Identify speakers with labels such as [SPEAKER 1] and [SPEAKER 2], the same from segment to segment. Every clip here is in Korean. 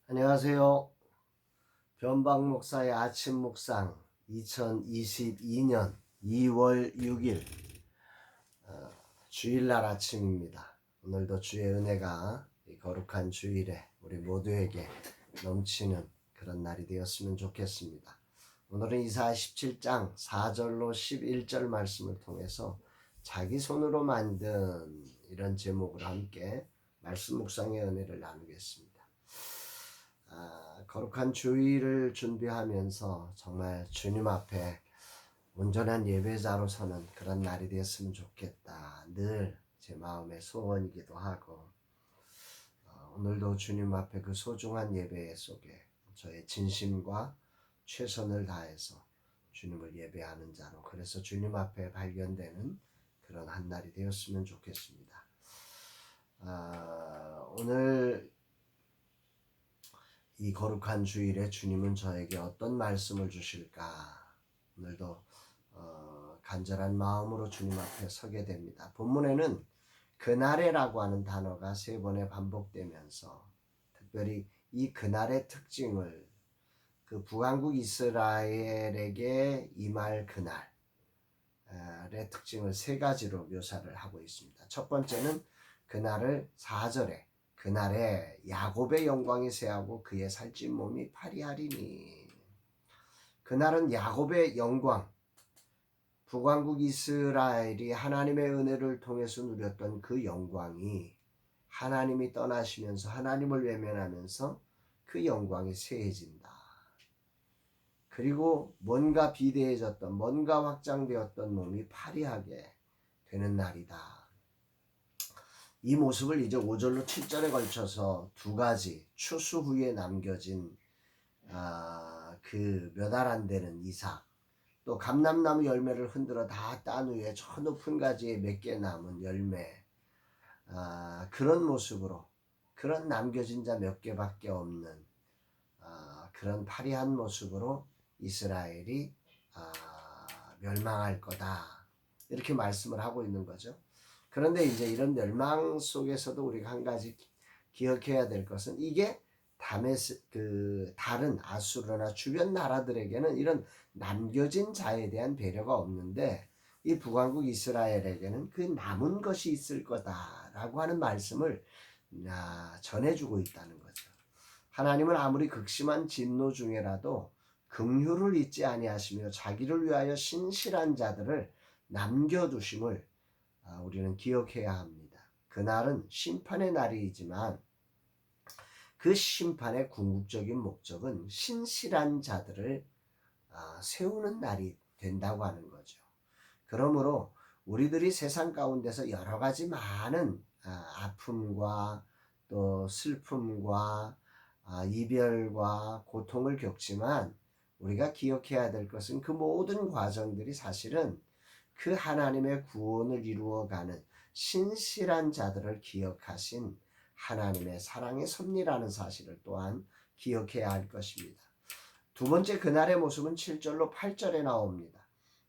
[SPEAKER 1] 안녕하세요. 변방 목사의 아침 묵상 2022년 2월 6일 주일날 아침입니다. 오늘도 주의 은혜가 이 거룩한 주일에 우리 모두에게 넘치는 그런 날이 되었으면 좋겠습니다. 오늘은 이사야 17장 4절로 11절 말씀을 통해서 자기 손으로 만든 이런 제목으로 함께 말씀 묵상의 은혜를 나누겠습니다. 거룩한 주일을 준비하면서 정말 주님 앞에 온전한 예배자로 서는 그런 날이 되었으면 좋겠다. 늘 제 마음의 소원이기도 하고 오늘도 주님 앞에 그 소중한 예배 속에 저의 진심과 최선을 다해서 주님을 예배하는 자로, 그래서 주님 앞에 발견되는 그런 한 날이 되었으면 좋겠습니다. 오늘 이 거룩한 주일에 주님은 저에게 어떤 말씀을 주실까? 오늘도 간절한 마음으로 주님 앞에 서게 됩니다. 본문에는 그날에라고 하는 단어가 3번에 반복되면서 특별히 이 그날의 특징을, 그 북왕국 이스라엘에게 임할 그날의 특징을 3가지로 묘사를 하고 있습니다. 첫 번째는 그날을 4절에 그날에 야곱의 영광이 새하고 그의 살찐 몸이 파리하리니. 그날은 야곱의 영광, 북왕국 이스라엘이 하나님의 은혜를 통해서 누렸던 그 영광이 하나님이 떠나시면서 하나님을 외면하면서 그 영광이 쇠해진다. 그리고 뭔가 비대해졌던, 뭔가 확장되었던 몸이 파리하게 되는 날이다. 이 모습을 이제 5절로 7절에 걸쳐서 2가지 추수 후에 남겨진 그 몇 알 안 되는 이삭, 또 감람나무 열매를 흔들어 다 딴 후에 저 높은 가지에 몇 개 남은 열매, 그런 모습으로, 그런 남겨진 자 몇 개밖에 없는 그런 파리한 모습으로 이스라엘이 멸망할 거다, 이렇게 말씀을 하고 있는 거죠. 그런데 이제 이런 멸망 속에서도 우리가 한 가지 기억해야 될 것은, 이게 다른 아수르나 주변 나라들에게는 이런 남겨진 자에 대한 배려가 없는데, 이 북왕국 이스라엘에게는 그 남은 것이 있을 거다라고 하는 말씀을 전해주고 있다는 거죠. 하나님은 아무리 극심한 진노 중에라도 긍휼을 잊지 아니하시며 자기를 위하여 신실한 자들을 남겨두심을 우리는 기억해야 합니다. 그날은 심판의 날이지만 그 심판의 궁극적인 목적은 신실한 자들을 세우는 날이 된다고 하는 거죠. 그러므로 우리들이 세상 가운데서 여러 가지 많은 아픔과 또 슬픔과 이별과 고통을 겪지만, 우리가 기억해야 될 것은 그 모든 과정들이 사실은 그 하나님의 구원을 이루어가는 신실한 자들을 기억하신 하나님의 사랑의 섭리라는 사실을 또한 기억해야 할 것입니다. 2번째 그날의 모습은 7절로 8절에 나옵니다.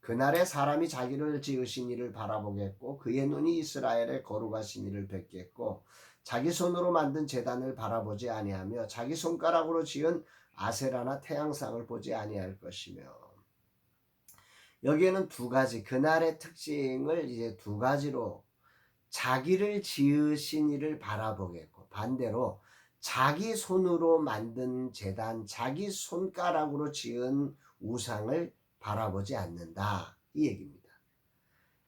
[SPEAKER 1] 그날에 사람이 자기를 지으신 이를 바라보겠고 그의 눈이 이스라엘의 거룩하신 이를 뵙겠고 자기 손으로 만든 제단을 바라보지 아니하며 자기 손가락으로 지은 아세라나 태양상을 보지 아니할 것이며. 여기에는 2가지, 그날의 특징을 이제 2가지로, 자기를 지으신 이를 바라보겠고, 반대로 자기 손으로 만든 제단, 자기 손가락으로 지은 우상을 바라보지 않는다, 이 얘기입니다.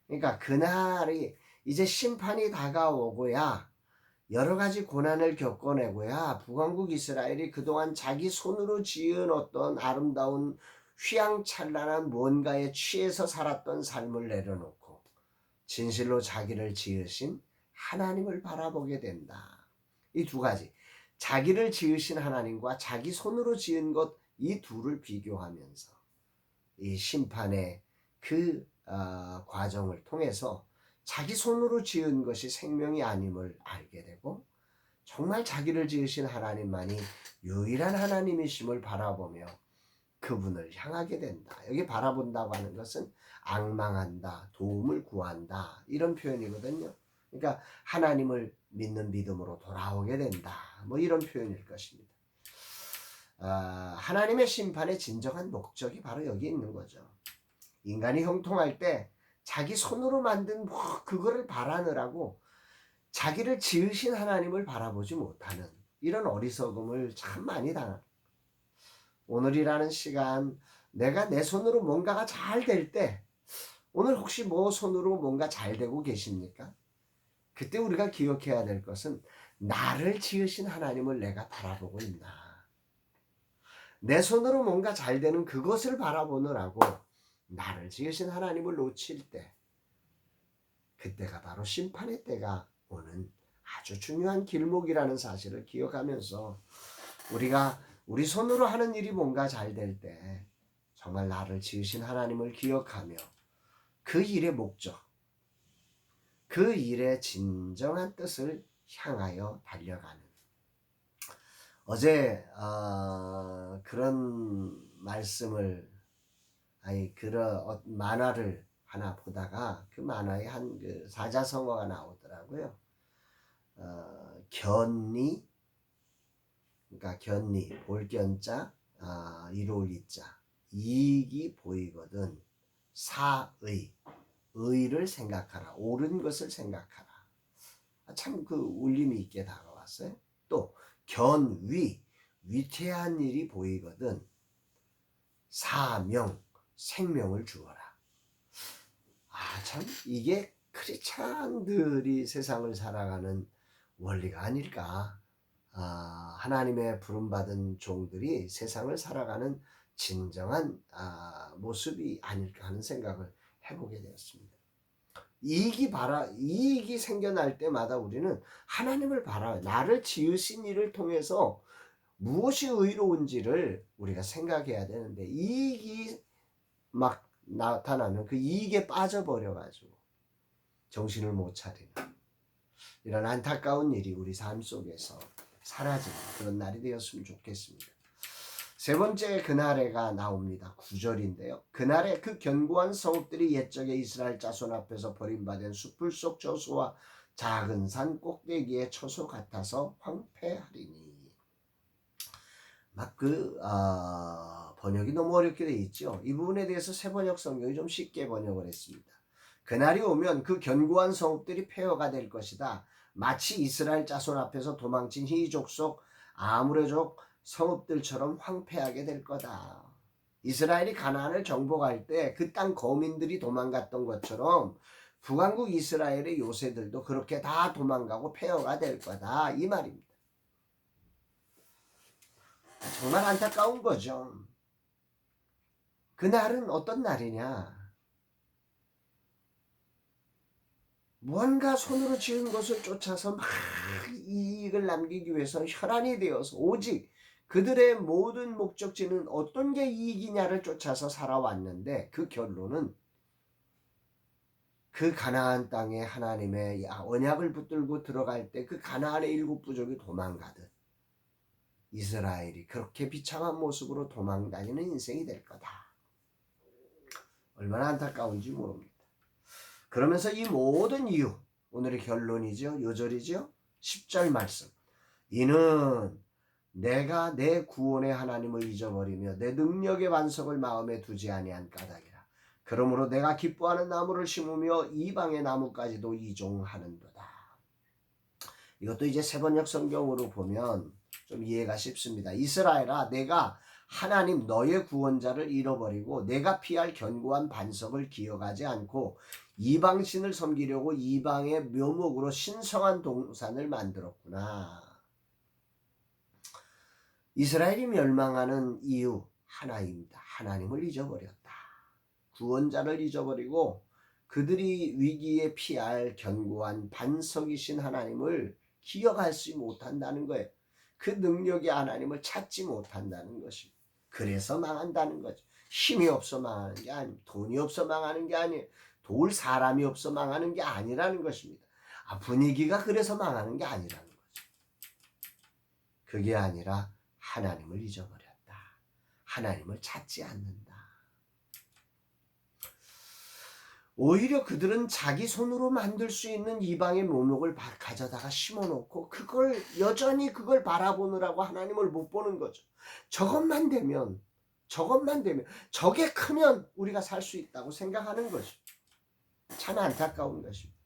[SPEAKER 1] 그러니까 그날이 이제 심판이 다가오고야, 여러 가지 고난을 겪어내고야 북왕국 이스라엘이 그동안 자기 손으로 지은 어떤 아름다운 휘황찬란한 뭔가에 취해서 살았던 삶을 내려놓고 진실로 자기를 지으신 하나님을 바라보게 된다. 이 2가지, 자기를 지으신 하나님과 자기 손으로 지은 것, 이 둘을 비교하면서 이 심판의 그 과정을 통해서 자기 손으로 지은 것이 생명이 아님을 알게 되고, 정말 자기를 지으신 하나님만이 유일한 하나님이심을 바라보며 그분을 향하게 된다. 여기 바라본다고 하는 것은 앙망한다, 도움을 구한다, 이런 표현이거든요. 그러니까 하나님을 믿는 믿음으로 돌아오게 된다, 뭐 이런 표현일 것입니다. 하나님의 심판의 진정한 목적이 바로 여기 있는 거죠. 인간이 형통할 때 자기 손으로 만든 그거를 바라느라고 자기를 지으신 하나님을 바라보지 못하는 이런 어리석음을 참 많이 당합니다. 오늘이라는 시간 내가 내 손으로 뭔가가 잘 될 때, 오늘 혹시 뭐 손으로 뭔가 잘 되고 계십니까? 그때 우리가 기억해야 될 것은 나를 지으신 하나님을 내가 바라보고 있나. 내 손으로 뭔가 잘 되는 그것을 바라보느라고 나를 지으신 하나님을 놓칠 때, 그때가 바로 심판의 때가 오는 아주 중요한 길목이라는 사실을 기억하면서 우리가 우리 손으로 하는 일이 뭔가 잘 될 때 정말 나를 지으신 하나님을 기억하며 그 일의 목적, 그 일의 진정한 뜻을 향하여 달려가는, 어제 그런 말씀을 그런 만화를 하나 보다가 그 만화에 한 그 사자성어가 나오더라고요. 견니, 그러니까 견니, 볼견자, 이로울 이자, 이익이 보이거든 사의, 의를 생각하라, 옳은 것을 생각하라. 참 그 울림이 있게 다가왔어요. 또 견위, 위태한 일이 보이거든 사명, 생명을 주어라. 참 이게 크리스찬들이 세상을 살아가는 원리가 아닐까. 하나님의 부름받은 종들이 세상을 살아가는 진정한 모습이 아닐까 하는 생각을 해보게 되었습니다. 이익이 생겨날 때마다 우리는 하나님을 바라요. 나를 지으신 이를 통해서 무엇이 의로운지를 우리가 생각해야 되는데, 이익이 막 나타나면 그 이익에 빠져버려가지고 정신을 못 차리는 이런 안타까운 일이 우리 삶 속에서 사라지는 그런 날이 되었으면 좋겠습니다. 세 번째 그날에가 나옵니다. 9절인데요. 그날에 그 견고한 성읍들이 옛적에 이스라엘 자손 앞에서 버림받은 숲을 속 저수와 작은 산 꼭대기의 처소 같아서 황폐하리니. 번역이 너무 어렵게 되어 있죠. 이 부분에 대해서 새번역 성경이 좀 쉽게 번역을 했습니다. 그날이 오면 그 견고한 성읍들이 폐허가 될 것이다. 마치 이스라엘 자손 앞에서 도망친 히족 속 아모레족 성읍들처럼 황폐하게 될 거다. 이스라엘이 가나안을 정복할 때 그 땅 거민들이 도망갔던 것처럼 북왕국 이스라엘의 요새들도 그렇게 다 도망가고 폐허가 될 거다, 이 말입니다. 정말 안타까운 거죠. 그날은 어떤 날이냐? 무언가 손으로 지은 것을 쫓아서 막 이익을 남기기 위해서 혈안이 되어서 오직 그들의 모든 목적지는 어떤 게 이익이냐를 쫓아서 살아왔는데, 그 결론은 그 가나안 땅에 하나님의 언약을 붙들고 들어갈 때 그 가나안의 일곱 부족이 도망가듯 이스라엘이 그렇게 비참한 모습으로 도망다니는 인생이 될 거다. 얼마나 안타까운지 모릅니다. 그러면서 이 모든 이유, 오늘의 결론이죠. 요절이죠. 10절 말씀. 이는 내가 내 구원의 하나님을 잊어버리며 내 능력의 반석을 마음에 두지 아니한 까닭이라. 그러므로 내가 기뻐하는 나무를 심으며 이방의 나무까지도 이종하는도다. 이것도 이제 새번역 성경으로 보면 좀 이해가 쉽습니다. 이스라엘아, 내가 하나님 너의 구원자를 잃어버리고 내가 피할 견고한 반석을 기억하지 않고 이방신을 섬기려고 이방의 묘목으로 신성한 동산을 만들었구나. 이스라엘이 멸망하는 이유 하나입니다. 하나님을 잊어버렸다. 구원자를 잊어버리고 그들이 위기에 피할 견고한 반석이신 하나님을 기억하지 못한다는 거예요. 그 능력의 하나님을 찾지 못한다는 것입니다. 그래서 망한다는 거죠. 힘이 없어 망하는 게 아니에요. 돈이 없어 망하는 게 아니에요. 도울 사람이 없어 망하는 게 아니라는 것입니다. 분위기가 그래서 망하는 게 아니라는 거죠. 그게 아니라 하나님을 잊어버렸다. 하나님을 찾지 않는다. 오히려 그들은 자기 손으로 만들 수 있는 이방의 묘목을 가져다가 심어놓고 여전히 그걸 바라보느라고 하나님을 못 보는 거죠. 저것만 되면 저게 크면 우리가 살 수 있다고 생각하는 거죠. 참 안타까운 것입니다.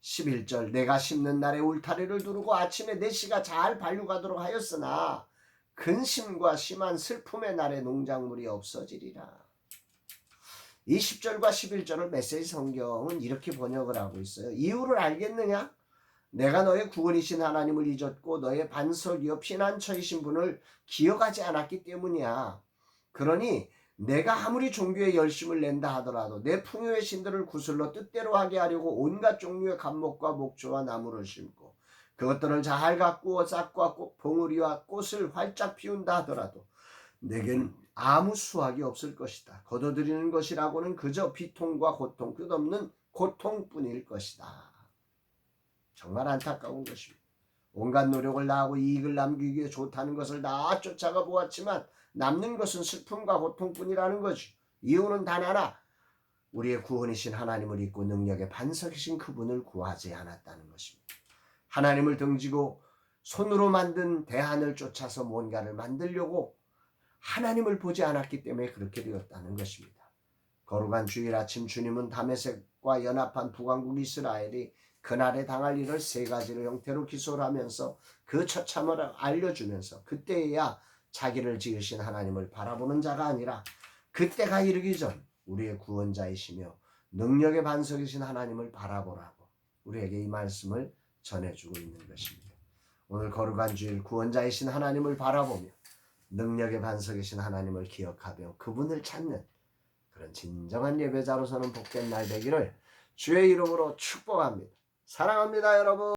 [SPEAKER 1] 11절 내가 심는 날에 울타리를 두르고 아침에 내 씨가 잘 발육하도록 하였으나 근심과 심한 슬픔의 날에 농작물이 없어지리라. 이 10절과 11절을 메시지 성경은 이렇게 번역을 하고 있어요. 이유를 알겠느냐? 내가 너의 구원이신 하나님을 잊었고 너의 반석이요 피난처이신 분을 기억하지 않았기 때문이야. 그러니 내가 아무리 종교에 열심을 낸다 하더라도 내 풍요의 신들을 구슬러 뜻대로 하게 하려고 온갖 종류의 감목과 목초와 나무를 심고 그것들을 잘 가꾸어 싹과 봉우리와 꽃을 활짝 피운다 하더라도 내겐 아무 수확이 없을 것이다. 거둬들이는 것이라고는 그저 비통과 고통, 끝없는 고통뿐일 것이다. 정말 안타까운 것입니다. 온갖 노력을 다하고 이익을 남기기 위해 좋다는 것을 다 쫓아가 보았지만 남는 것은 슬픔과 고통뿐이라는 거죠. 이유는 단 하나, 우리의 구원이신 하나님을 잊고 능력의 반석이신 그분을 구하지 않았다는 것입니다. 하나님을 등지고 손으로 만든 대안을 쫓아서 뭔가를 만들려고 하나님을 보지 않았기 때문에 그렇게 되었다는 것입니다. 거룩한 주일 아침 주님은 다메섹과 연합한 북왕국 이스라엘이 그날에 당할 일을 세 가지의 형태로 기소를 하면서 그 처참을 알려주면서 그때야 자기를 지으신 하나님을 바라보는 자가 아니라 그때가 이르기 전 우리의 구원자이시며 능력의 반석이신 하나님을 바라보라고 우리에게 이 말씀을 전해주고 있는 것입니다. 오늘 거룩한 주일 구원자이신 하나님을 바라보며 능력의 반석이신 하나님을 기억하며 그분을 찾는 그런 진정한 예배자로서는 복된 날 되기를 주의 이름으로 축복합니다. 사랑합니다, 여러분.